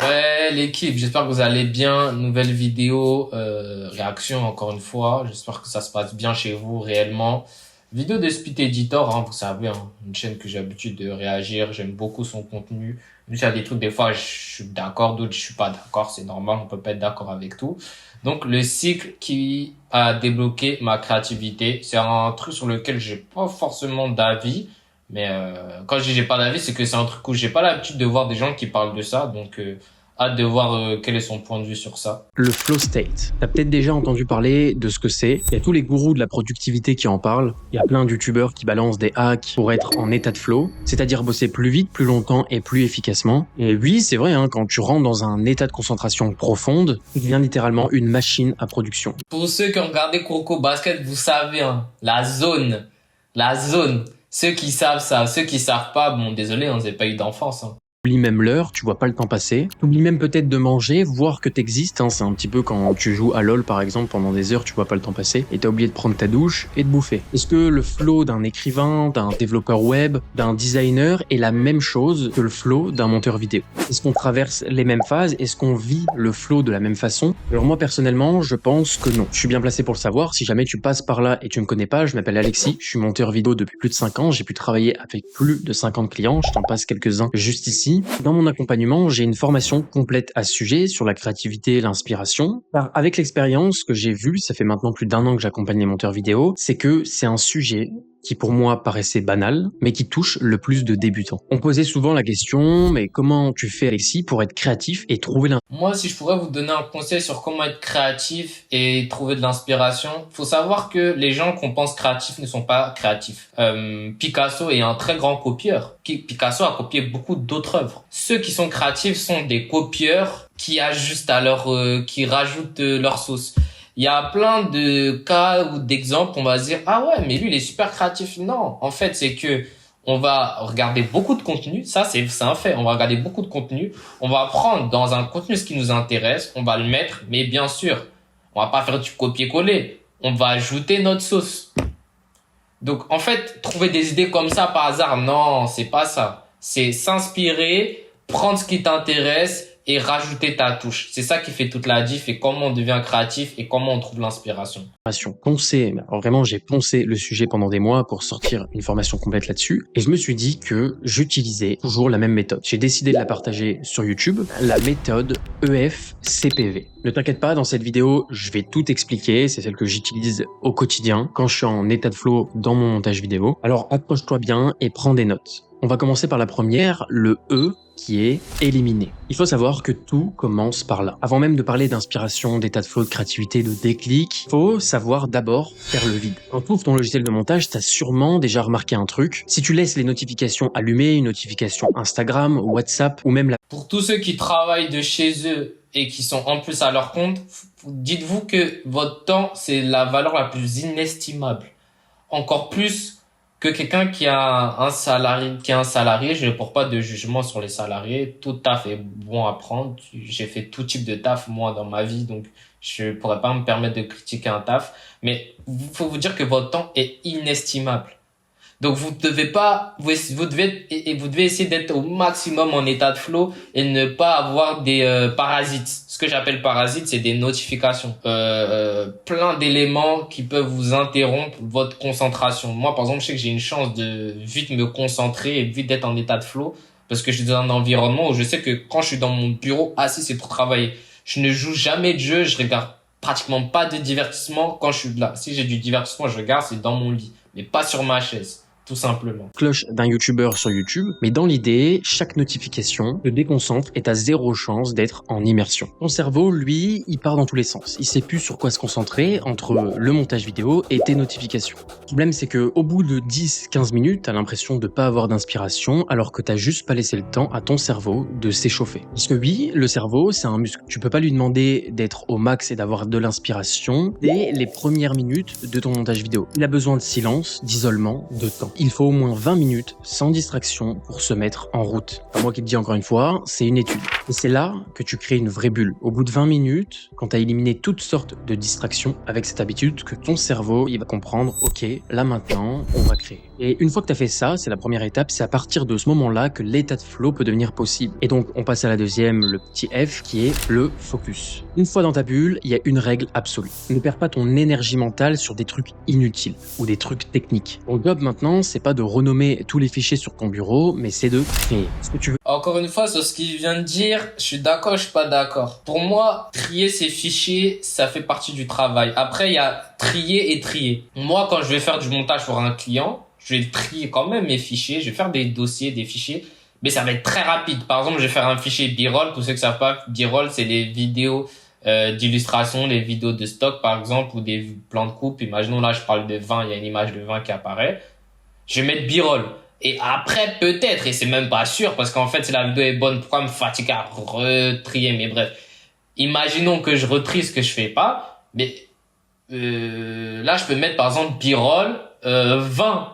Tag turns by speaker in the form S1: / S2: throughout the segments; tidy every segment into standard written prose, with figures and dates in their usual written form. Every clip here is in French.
S1: Ouais, l'équipe, j'espère que vous allez bien. Nouvelle vidéo, réaction encore une fois. J'espère que ça se passe bien chez vous réellement. Vidéo de Spit Editor, hein, vous savez, hein, une chaîne que j'ai l'habitude de réagir. J'aime beaucoup son contenu. Même s'il y a des trucs, des fois, je suis d'accord, d'autres, je suis pas d'accord. C'est normal, on peut pas être d'accord avec tout. Donc, le cycle qui a débloqué ma créativité, c'est un truc sur lequel j'ai pas forcément d'avis. Mais quand je dis j'ai pas d'avis, c'est que c'est un truc où j'ai pas l'habitude de voir des gens qui parlent de ça. Donc, hâte de voir quel est son point de vue sur ça.
S2: Le flow state. T'as peut-être déjà entendu parler de ce que c'est. Il y a tous les gourous de la productivité qui en parlent. Il y a plein de youtubeurs qui balancent des hacks pour être en état de flow, c'est-à-dire bosser plus vite, plus longtemps et plus efficacement. Et oui, c'est vrai, hein, quand tu rentres dans un état de concentration profonde, tu deviens littéralement une machine à production.
S1: Pour ceux qui ont regardé Kuroko Basket, vous savez, hein, la zone. Ceux qui savent ça, ceux qui savent pas, bon, désolé, on n'a pas eu d'enfance. Hein.
S2: T'oublies même l'heure, tu vois pas le temps passer. T'oublies même peut-être de manger, voir que t'existes. Hein. C'est un petit peu quand tu joues à LoL par exemple pendant des heures, tu vois pas le temps passer et t'as oublié de prendre ta douche et de bouffer. Est-ce que le flow d'un écrivain, d'un développeur web, d'un designer est la même chose que le flow d'un monteur vidéo? Est-ce qu'on traverse les mêmes phases? Est-ce qu'on vit le flow de la même façon? Alors moi personnellement, je pense que non. Je suis bien placé pour le savoir. Si jamais tu passes par là et tu me connais pas, je m'appelle Alexis. Je suis monteur vidéo depuis plus de 5 ans. J'ai pu travailler avec plus de 50 clients. Je t'en passe quelques-uns juste ici. Dans mon accompagnement, j'ai une formation complète à ce sujet sur la créativité et l'inspiration. Car avec l'expérience que j'ai vue, ça fait maintenant plus d'1 an que j'accompagne les monteurs vidéo, c'est que c'est un sujet qui pour moi paraissait banal, mais qui touche le plus de débutants. On posait souvent la question, mais comment tu fais Alexis pour être créatif et trouver
S1: Moi, si je pourrais vous donner un conseil sur comment être créatif et trouver de l'inspiration, faut savoir que les gens qu'on pense créatifs ne sont pas créatifs. Picasso est un très grand copieur. Picasso a copié beaucoup d'autres œuvres. Ceux qui sont créatifs sont des copieurs qui ajustent à qui rajoutent leur sauce. Il y a plein de cas ou d'exemples, on va se dire, ah ouais, mais lui, il est super créatif. Non, en fait, c'est que on va regarder beaucoup de contenu. Ça, c'est un fait. On va regarder beaucoup de contenu. On va prendre dans un contenu ce qui nous intéresse. On va le mettre. Mais bien sûr, on va pas faire du copier-coller. On va ajouter notre sauce. Donc, en fait, trouver des idées comme ça par hasard, non, c'est pas ça. C'est s'inspirer, prendre ce qui t'intéresse et rajouter ta touche. C'est ça qui fait toute la diff et comment on devient créatif et comment on trouve l'inspiration.
S2: Poncé, alors vraiment j'ai poncé le sujet pendant des mois pour sortir une formation complète là-dessus et je me suis dit que j'utilisais toujours la même méthode. J'ai décidé de la partager sur YouTube, la méthode EFCPV. Ne t'inquiète pas, dans cette vidéo, je vais tout expliquer, c'est celle que j'utilise au quotidien quand je suis en état de flow dans mon montage vidéo. Alors accroche-toi bien et prends des notes. On va commencer par la première, le E, qui est éliminer. Il faut savoir que tout commence par là. Avant même de parler d'inspiration, d'état de flow, de créativité, de déclic, faut savoir d'abord faire le vide. Quand tu ouvres ton logiciel de montage, t'as sûrement déjà remarqué un truc. Si tu laisses les notifications allumées, une notification Instagram, WhatsApp ou même la...
S1: Pour tous ceux qui travaillent de chez eux et qui sont en plus à leur compte, dites-vous que votre temps, c'est la valeur la plus inestimable. Encore plus que quelqu'un qui a un salarié, je ne porte pas de jugement sur les salariés. Tout taf est bon à prendre. J'ai fait tout type de taf, moi, dans ma vie. Donc, je pourrais pas me permettre de critiquer un taf. Mais il faut vous dire que votre temps est inestimable. Donc, vous devez essayer d'être au maximum en état de flow et ne pas avoir des parasites. Ce que j'appelle parasites, c'est des notifications. Plein d'éléments qui peuvent vous interrompre votre concentration. Moi, par exemple, je sais que j'ai une chance de vite me concentrer et vite d'être en état de flow parce que je suis dans un environnement où je sais que quand je suis dans mon bureau assis, c'est pour travailler. Je ne joue jamais de jeu, je regarde pratiquement pas de divertissement quand je suis là. Si j'ai du divertissement, je regarde, c'est dans mon lit, mais pas sur ma chaise. Tout simplement.
S2: Cloche d'un youtubeur sur YouTube, mais dans l'idée, chaque notification te déconcentre et t'as zéro chance d'être en immersion. Ton cerveau, lui, il part dans tous les sens. Il sait plus sur quoi se concentrer entre le montage vidéo et tes notifications. Le problème, c'est que au bout de 10-15 minutes, t'as l'impression de pas avoir d'inspiration alors que t'as juste pas laissé le temps à ton cerveau de s'échauffer. Parce que oui, le cerveau, c'est un muscle. Tu peux pas lui demander d'être au max et d'avoir de l'inspiration dès les premières minutes de ton montage vidéo. Il a besoin de silence, d'isolement, de temps. Il faut au moins 20 minutes sans distraction pour se mettre en route. Pas moi qui te dis encore une fois, c'est une étude. Et c'est là que tu crées une vraie bulle. Au bout de 20 minutes, quand tu as éliminé toutes sortes de distractions avec cette habitude, que ton cerveau, il va comprendre, ok, là maintenant, on va créer. Et une fois que tu as fait ça, c'est la première étape, c'est à partir de ce moment-là que l'état de flow peut devenir possible. Et donc, on passe à la deuxième, le petit F, qui est le focus. Une fois dans ta bulle, il y a une règle absolue. Ne perds pas ton énergie mentale sur des trucs inutiles ou des trucs techniques. Ton job maintenant, c'est pas de renommer tous les fichiers sur ton bureau, mais c'est de créer ce que tu veux.
S1: Encore une fois, sur ce qu'il vient de dire, je suis d'accord, je suis pas d'accord. Pour moi, trier ces fichiers, ça fait partie du travail. Après, il y a trier et trier. Moi, quand je vais faire du montage pour un client, je vais trier quand même mes fichiers, je vais faire des dossiers, des fichiers, mais ça va être très rapide. Par exemple, je vais faire un fichier B-roll. Pour ceux qui savent pas, B-roll, c'est les vidéos d'illustration, les vidéos de stock, par exemple, ou des plans de coupe. Imaginons là, je parle de vin, il y a une image de vin qui apparaît. Je vais mettre B-roll. Et après, peut-être, et c'est même pas sûr, parce qu'en fait, si la vidéo est bonne, pourquoi me fatiguer à retrier? Mais bref, imaginons que je retrie ce que je fais pas, mais là, je peux mettre par exemple B-roll 20.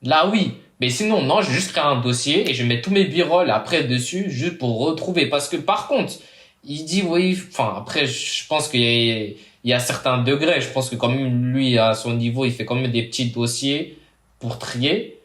S1: Là, oui. Mais sinon, non, je vais juste créer un dossier et je vais mettre tous mes B-roll après dessus, juste pour retrouver. Parce que par contre, il dit, oui, enfin, après, je pense qu'il y a certains degrés. Je pense que quand même, lui, à son niveau, il fait quand même des petits dossiers pour trier.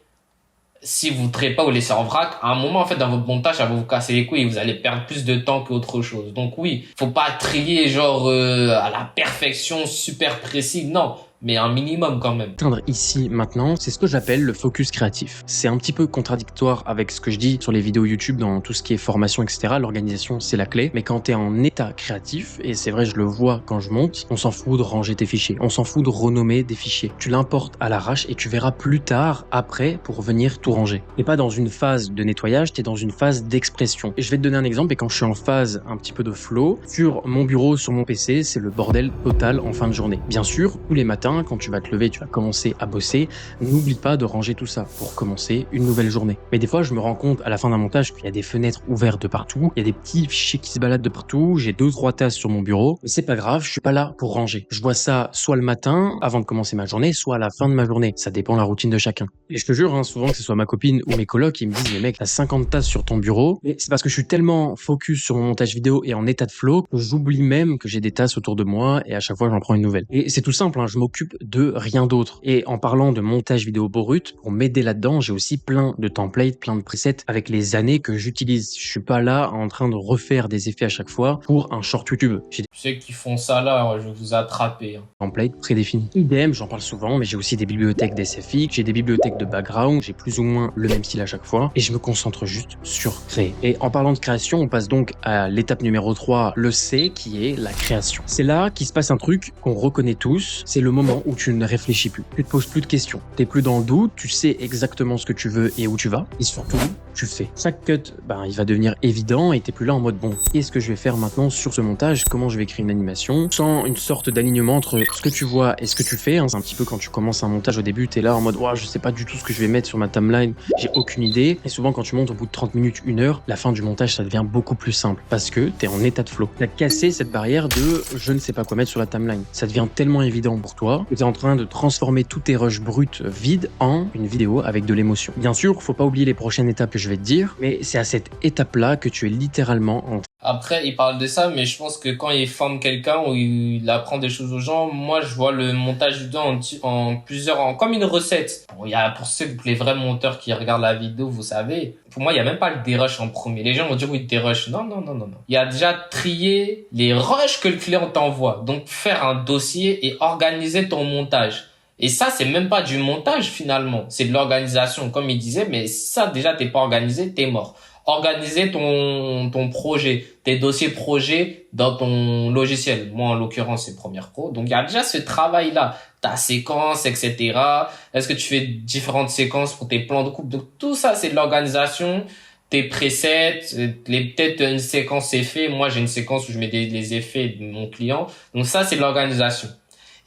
S1: Si vous ne triez pas ou laissez en vrac, à un moment, en fait, dans votre montage, ça va vous casser les couilles et vous allez perdre plus de temps qu'autre chose. Donc oui, faut pas trier genre à la perfection, super précis. Non, mais un minimum quand même.
S2: Atteindre ici, maintenant, c'est ce que j'appelle le focus créatif. C'est un petit peu contradictoire avec ce que je dis sur les vidéos YouTube dans tout ce qui est formation, etc. L'organisation, c'est la clé. Mais quand tu es en état créatif, et c'est vrai, je le vois quand je monte, on s'en fout de ranger tes fichiers. On s'en fout de renommer des fichiers. Tu l'importes à l'arrache et tu verras plus tard, après, pour venir tout ranger. T'es pas dans une phase de nettoyage, t'es dans une phase d'expression. Et je vais te donner un exemple, et quand je suis en phase un petit peu de flow, sur mon bureau, sur mon PC, c'est le bordel total en fin de journée. Bien sûr, tous les matins, quand tu vas te lever, tu vas commencer à bosser, n'oublie pas de ranger tout ça pour commencer une nouvelle journée. Mais des fois, je me rends compte à la fin d'un montage qu'il y a des fenêtres ouvertes de partout, il y a des petits fichiers qui se baladent de partout, j'ai 2-3 tasses sur mon bureau, mais c'est pas grave, je suis pas là pour ranger. Je vois ça soit le matin, avant de commencer ma journée, soit à la fin de ma journée. Ça dépend de la routine de chacun. Et je te jure, souvent que ce soit ma copine ou mes colocs, ils me disent, mais mec, t'as 50 tasses sur ton bureau. Mais c'est parce que je suis tellement focus sur mon montage vidéo et en état de flow que j'oublie même que j'ai des tasses autour de moi et à chaque fois, j'en prends une nouvelle. Et c'est tout simple, je m'occupe de rien d'autre. Et en parlant de montage vidéo brut, pour m'aider là-dedans, j'ai aussi plein de templates, plein de presets avec les années que j'utilise. Je suis pas là en train de refaire des effets à chaque fois pour un short YouTube. J'ai des
S1: Ceux qui font ça là, je vais vous attraper.
S2: templates prédéfinis. Idem, j'en parle souvent, mais j'ai aussi des bibliothèques d'SFX, j'ai des bibliothèques de background, j'ai plus ou moins le même style à chaque fois, et je me concentre juste sur créer. Et en parlant de création, on passe donc à l'étape numéro 3, le C, qui est la création. C'est là qu'il se passe un truc qu'on reconnaît tous, c'est le moment où tu ne réfléchis plus. Tu te poses plus de questions. T'es plus dans le doute, tu sais exactement ce que tu veux et où tu vas. Et surtout, tu fais. Chaque cut, il va devenir évident et t'es plus là en mode bon, qu'est-ce que je vais faire maintenant sur ce montage? Comment je vais créer une animation? Sans une sorte d'alignement entre ce que tu vois et ce que tu fais. C'est un petit peu quand tu commences un montage au début, t'es là en mode, je sais pas du tout ce que je vais mettre sur ma timeline. J'ai aucune idée. Et souvent, quand tu montes au bout de 30 minutes, 1 heure, la fin du montage, ça devient beaucoup plus simple parce que t'es en état de flow. T'as cassé cette barrière de je ne sais pas quoi mettre sur la timeline. Ça devient tellement évident pour toi que t'es en train de transformer tous tes rushs bruts vides en une vidéo avec de l'émotion. Bien sûr, faut pas oublier les prochaines étapes que je vais te dire, mais c'est à cette étape-là que tu es littéralement en.
S1: Après, il parle de ça, mais je pense que quand il forme quelqu'un ou il apprend des choses aux gens, moi, je vois le montage vidéo comme une recette. Bon, pour les vrais monteurs qui regardent la vidéo, vous savez, pour moi, il y a même pas le dérush en premier. Les gens vont dire oui, dérush. Non. Il y a déjà trié les rushs que le client t'envoie. Donc, faire un dossier et organiser ton montage. Et ça, c'est même pas du montage, finalement. C'est de l'organisation, comme il disait, mais ça, déjà, t'es pas organisé, t'es mort. Organiser ton projet, tes dossiers projets dans ton logiciel. Moi, en l'occurrence, c'est Premiere Pro. Donc, il y a déjà ce travail-là. Ta séquence, etc. Est-ce que tu fais différentes séquences pour tes plans de coupe? Donc, tout ça, c'est de l'organisation. Tes presets, peut-être une séquence effet. Moi, j'ai une séquence où je mets les effets de mon client. Donc, ça, c'est de l'organisation.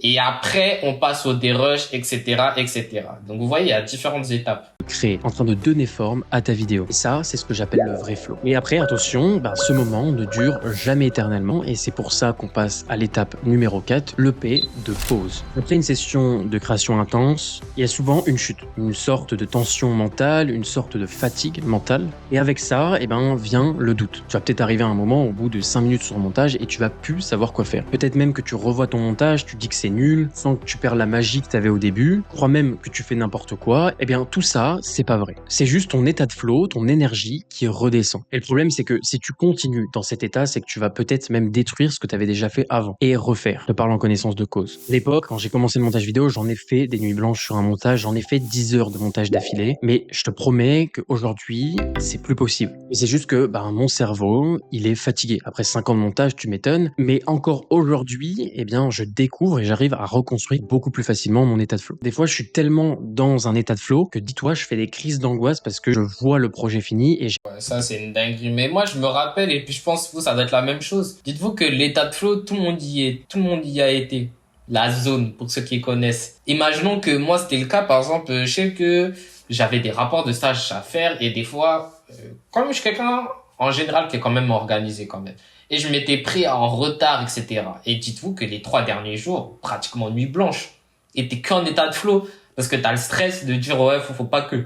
S1: Et après, on passe au dérush, etc., etc. Donc, vous voyez, il y a différentes étapes.
S2: Créer, en train de donner forme à ta vidéo. Et ça, c'est ce que j'appelle le vrai flow. Et après, attention, ce moment ne dure jamais éternellement et c'est pour ça qu'on passe à l'étape numéro 4, le P de pause. Après une session de création intense, il y a souvent une chute, une sorte de tension mentale, une sorte de fatigue mentale. Et avec ça, vient le doute. Tu vas peut-être arriver à un moment au bout de 5 minutes sur le montage et tu vas plus savoir quoi faire. Peut-être même que tu revois ton montage, tu dis que c'est c'est nul, sans que tu perds la magie que t'avais au début, crois même que tu fais n'importe quoi, eh bien tout ça, c'est pas vrai. C'est juste ton état de flow, ton énergie qui redescend. Et le problème, c'est que si tu continues dans cet état, c'est que tu vas peut-être même détruire ce que t'avais déjà fait avant et refaire. Je te parle en connaissance de cause. À l'époque, quand j'ai commencé le montage vidéo, j'en ai fait des nuits blanches sur un montage, j'en ai fait 10 heures de montage d'affilée, mais je te promets qu'aujourd'hui, c'est plus possible. Et c'est juste que mon cerveau, il est fatigué. Après 5 ans de montage, tu m'étonnes, mais encore aujourd'hui, eh bien, je découvre et j'arrive à reconstruire beaucoup plus facilement mon état de flow. Des fois, je suis tellement dans un état de flow que, dis-toi, je fais des crises d'angoisse parce que je vois le projet fini et
S1: Ouais, ça, c'est une dinguerie. Mais moi, je me rappelle, et puis je pense que vous, ça doit être la même chose. Dites-vous que l'état de flow, tout le monde y est. Tout le monde y a été. La zone, pour ceux qui connaissent. Imaginons que moi, c'était le cas, par exemple, je sais que j'avais des rapports de stage à faire et des fois, quand même, je suis quelqu'un, en général, qui est quand même organisé quand même. Et je m'étais pris en retard, etc. Et dites-vous que les 3 derniers jours, pratiquement nuit blanche, et t'es qu'en état de flow. Parce que t'as le stress de dire, ouais, faut pas que,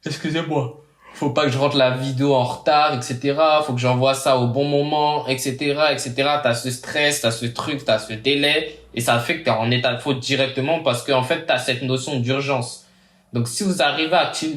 S1: excusez-moi, faut pas que je rentre la vidéo en retard, etc. Faut que j'envoie ça au bon moment, etc., etc. T'as ce stress, t'as ce truc, t'as ce délai, et ça fait que t'es en état de faute directement parce que, en fait, t'as cette notion d'urgence. Donc, si vous arrivez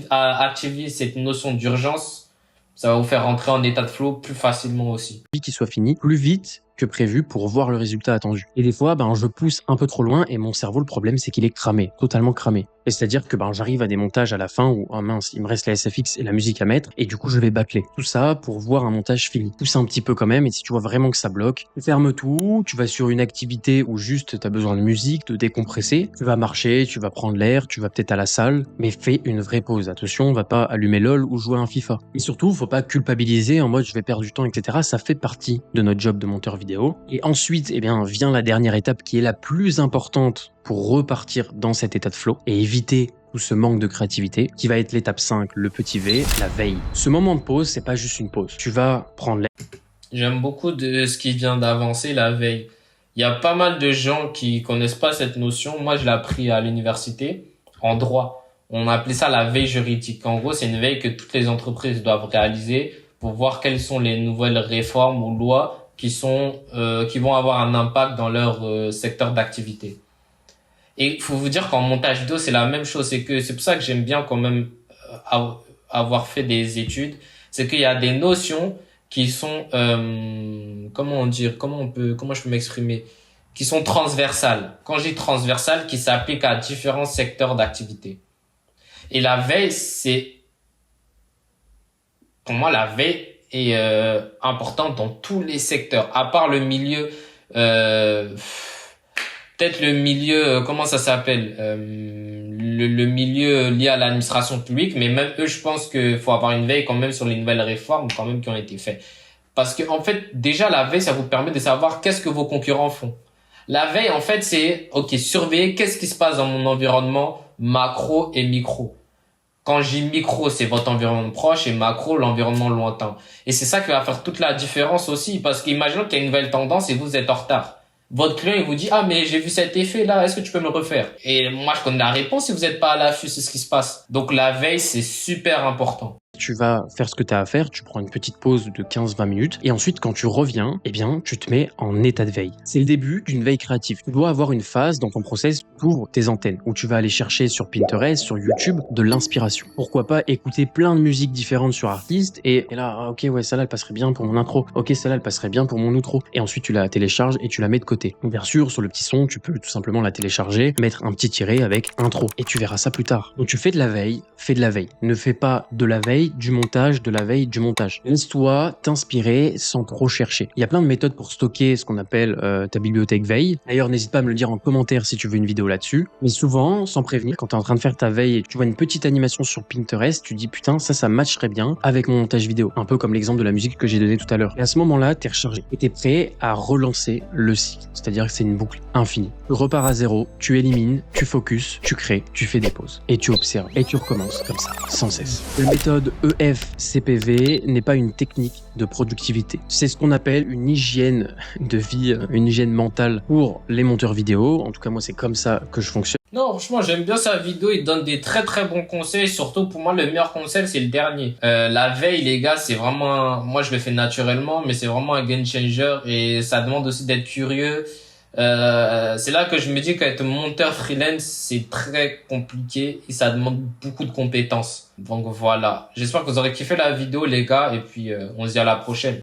S1: à activer cette notion d'urgence, ça va vous faire rentrer en état de flow plus facilement aussi.
S2: qu'il soit fini plus vite que prévu pour voir le résultat attendu. Et des fois, je pousse un peu trop loin et mon cerveau, le problème, c'est qu'il est cramé, totalement cramé. Et c'est-à-dire que j'arrive à des montages à la fin où, oh mince, il me reste la SFX et la musique à mettre, et du coup, je vais bâcler. Tout ça pour voir un montage fini. Pousse un petit peu quand même, et si tu vois vraiment que ça bloque, tu fermes tout, tu vas sur une activité où juste t'as besoin de musique, de décompresser, tu vas marcher, tu vas prendre l'air, tu vas peut-être à la salle, mais fais une vraie pause. Attention, on va pas allumer LOL ou jouer à un FIFA. Et surtout, faut pas culpabiliser en mode je vais perdre du temps, etc. Ça fait partie de notre job de monteur vidéo. Et ensuite, vient la dernière étape qui est la plus importante pour repartir dans cet état de flow et éviter tout ce manque de créativité, qui va être l'étape 5, le petit V, la veille. Ce moment de pause, c'est pas juste une pause. Tu vas prendre l'air.
S1: J'aime beaucoup de ce qui vient d'avancer, la veille. Il y a pas mal de gens qui connaissent pas cette notion. Moi, je l'ai appris à l'université, en droit. On appelait ça la veille juridique. En gros, c'est une veille que toutes les entreprises doivent réaliser pour voir quelles sont les nouvelles réformes ou lois qui vont avoir un impact dans leur secteur d'activité. Et il faut vous dire qu'en montage vidéo, c'est la même chose. C'est pour ça que j'aime bien quand même avoir fait des études. C'est qu'il y a des notions qui sont, comment je peux m'exprimer? Qui sont transversales. Quand je dis transversales, qui s'appliquent à différents secteurs d'activité. Et la veille, pour moi, la veille est importante dans tous les secteurs, à part le milieu, peut-être le milieu, comment ça s'appelle, le milieu lié à l'administration publique, mais même eux, je pense qu'il faut avoir une veille quand même sur les nouvelles réformes quand même qui ont été faites. Parce que en fait, déjà la veille, ça vous permet de savoir qu'est-ce que vos concurrents font. La veille, en fait, c'est surveiller qu'est-ce qui se passe dans mon environnement macro et micro. Quand je dis micro, c'est votre environnement proche et macro, l'environnement lointain. Et c'est ça qui va faire toute la différence aussi, parce qu'imaginons qu'il y a une nouvelle tendance et vous êtes en retard. Votre client, il vous dit, ah, mais j'ai vu cet effet là, est-ce que tu peux me le refaire? Et moi, je connais la réponse si vous n'êtes pas à l'affût, c'est ce qui se passe. Donc, la veille, c'est super important.
S2: Tu vas faire ce que tu as à faire, tu prends une petite pause de 15-20 minutes, et ensuite, quand tu reviens, tu te mets en état de veille. C'est le début d'une veille créative. Tu dois avoir une phase dans ton process pour tes antennes, où tu vas aller chercher sur Pinterest, sur YouTube, de l'inspiration. Pourquoi pas écouter plein de musiques différentes sur artistes, et là, ok, ouais, celle-là, elle passerait bien pour mon intro. Ok, celle-là, elle passerait bien pour mon outro. Et ensuite, tu la télécharges et tu la mets de côté. Bien sûr, sur le petit son, tu peux tout simplement la télécharger, mettre un petit tiret avec intro, et tu verras ça plus tard. Donc tu fais de la veille, fais de la veille. Ne fais pas de la veille, du montage, de la veille, du montage. Laisse-toi t'inspirer sans trop chercher. Il y a plein de méthodes pour stocker ce qu'on appelle ta bibliothèque veille. D'ailleurs, n'hésite pas à me le dire en commentaire si tu veux une vidéo là-dessus. Mais souvent, sans prévenir, quand tu es en train de faire ta veille et que tu vois une petite animation sur Pinterest, tu dis putain, ça matcherait bien avec mon montage vidéo. Un peu comme l'exemple de la musique que j'ai donné tout à l'heure. Et à ce moment-là, t'es rechargé. Et t'es prêt à relancer le cycle. C'est-à-dire que c'est une boucle infinie. Tu repars à zéro, tu élimines, tu focuses, tu crées, tu fais des pauses. Et tu observes. Et tu recommences comme ça, sans cesse. La méthode EFCPV n'est pas une technique de productivité. C'est ce qu'on appelle une hygiène de vie, une hygiène mentale pour les monteurs vidéo. En tout cas, moi, c'est comme ça que je fonctionne.
S1: Non, franchement, j'aime bien sa vidéo. Il donne des très très bons conseils. Surtout pour moi, le meilleur conseil, c'est le dernier. La veille, les gars, c'est vraiment moi, je le fais naturellement, mais c'est vraiment un game changer et ça demande aussi d'être curieux. C'est là que je me dis qu'être monteur freelance, c'est très compliqué et ça demande beaucoup de compétences. Donc voilà. J'espère que vous aurez kiffé la vidéo, les gars, et puis on se dit à la prochaine.